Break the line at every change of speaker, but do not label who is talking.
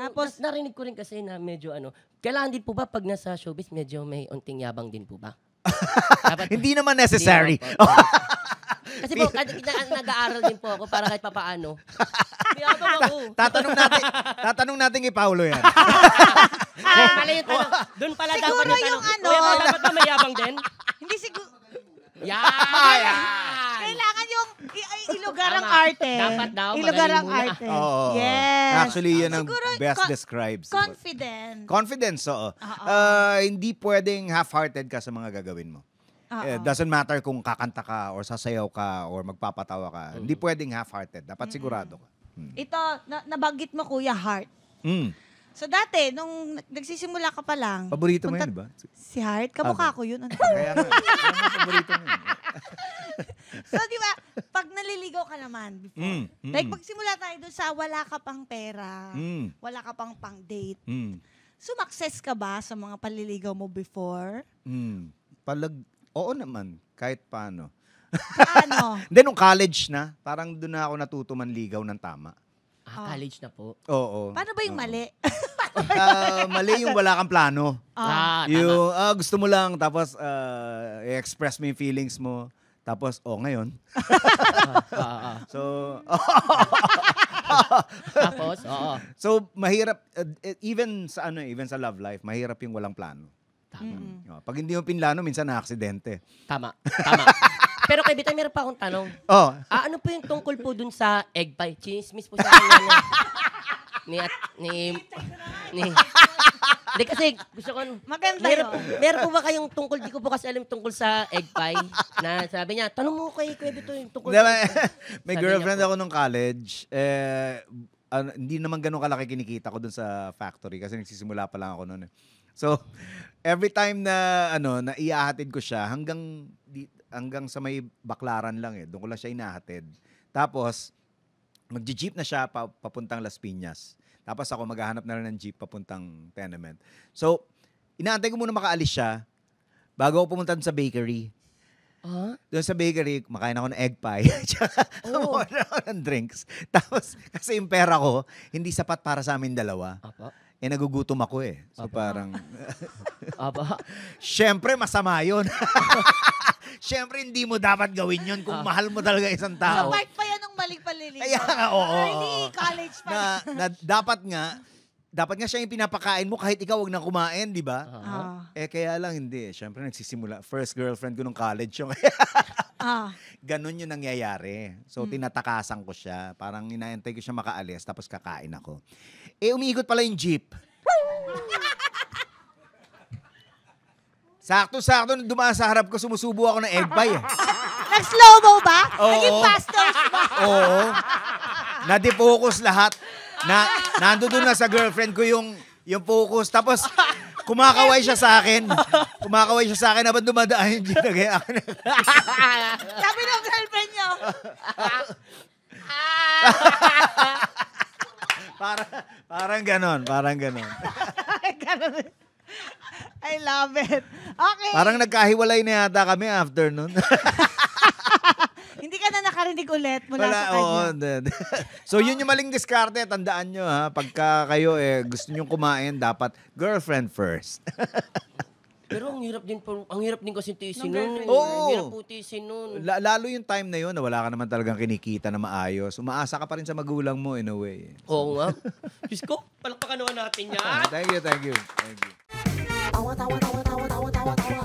Tapos,
narinig ko rin kasi na medyo kailangan din po ba pag nasa showbiz medyo may unting yabang din po ba? Dapat,
Hindi naman necessary.
Hindi naman po. Kasi po, nag-aaral din po ako para kahit papaano. May yabang ako.
Tatanong natin kay Paolo yan.
Mali yung tanong. Doon pala
Siguro
dapat
yung
tanong. Kuya, dapat ba may yabang din?
hindi siguro,
Yan!
kailangan yung ilugar ang
Tama.
arte.
Dapat daw,
Ilugar
magaling
ang
muna.
arte.
Oo.
Yes.
Actually, yun ang
Siguro,
best describes.
Confident.
Confidence, oo. Hindi pwedeng half-hearted ka sa mga gagawin mo. It doesn't matter kung kakanta ka or sasayaw ka or magpapatawa ka. Hindi pwedeng half-hearted. Dapat sigurado ka.
Ito, nabanggit mo, Kuya, heart. So dati, nung nagsisimula ka pa lang.
Paborito mo yun, di ba?
Si Heart? Kamukha ko yun. Ano?
Kaya nga. Paborito mo yun.
So, di ba, pag naliligaw ka naman before, like pagsimula tayo dun sa wala ka pang pera, wala ka pang pang-date, sumakses ka ba sa mga paliligaw mo before?
Oo naman, kahit paano.
Paano?
Hindi, nung college na, parang doon na ako natuto manligaw ng tama.
College na po.
Oo.
Paano ba yung mali?
Mali yung wala kang plano.
Tama.
Yung gusto mo lang, tapos i-express mo yung feelings mo. Tapos, ngayon. So,
Tapos, oo.
so mahirap, even sa love life, mahirap yung walang plano.
Tama.
Pag hindi mo pinlano, minsan na-aksidente.
Tama. Pero kay Bita, meron pa akong tanong. Ano po yung tungkol po dun sa egg pie? Chinismis po sa akin Hindi kasi gusto ko,
Maganda
meron po ba kayong tungkol, di ko po kasi alam tungkol sa egg pie, na sabi niya, tanong mo kay Kuya Bito yung tungkol.
May girlfriend ako nung college, hindi naman ganun kalaki kinikita ko dun sa factory kasi nagsisimula pa lang ako noon. So, every time na naiahatid ko siya hanggang sa may Baklaran lang doon ko lang siya inahatid. Tapos magji-jeep na siya papuntang Las Piñas. Tapos ako maghahanap na rin ng jeep papuntang Tenement. So, inaantay ko muna makaalis siya bago ako pumunta sa bakery. Doon sa bakery, kumakain ako ng egg pie. Order ako ng drinks. Tapos, kasi yung pera ko, hindi sapat para sa amin dalawa. Nagugutom ako So, parang... Siyempre, masama yun. Siyempre, hindi mo dapat gawin yun kung mahal mo talaga isang tao.
So, part pa yan ng maling paliligaw.
Kaya nga, oo.
Hindi, college pa.
Na dapat nga siya yung pinapakain mo kahit ikaw wag nang kumain, di ba? Kaya lang hindi. Siyempre, nagsisimula. First girlfriend ko nung college yung ganun yung nangyayari. So, tinatakasan ko siya. Parang inaantay ko siya makaalis, tapos kakain ako. Umiikot pala yung jeep. Sakto-sakto, nung dumaan sa harap ko, sumusubo ako ng egg pie.
Nag-slow-mo ba?
Oo.
Naging pastors ba?
Oo. Na-defocus lahat. Nandoon na sa girlfriend ko yung focus. Tapos, kumakaway siya sa akin. Habang dumadaan yung jeep.
Sabi ng girlfriend niyo.
Parang ganon.
I love it. Okay.
Parang nagkahiwalay na yata kami after nun.
Hindi ka na nakarinig ulit mula sa kanya.
So, yun yung maling diskarte. Tandaan nyo, pagka kayo gusto nyo kumain, dapat girlfriend first.
Pero ang hirap din kasi tiisin nun.
Oo.
Hirap po tiisin nun.
Lalo yung time na yun na wala ka naman talagang kinikita na maayos. Umaasa ka pa rin sa magulang mo in a way.
Oo nga. Diyos ko, palakpakan naman natin yan.
Thank you.
Tawa, tawa, tawa, tawa, tawa, tawa, tawa.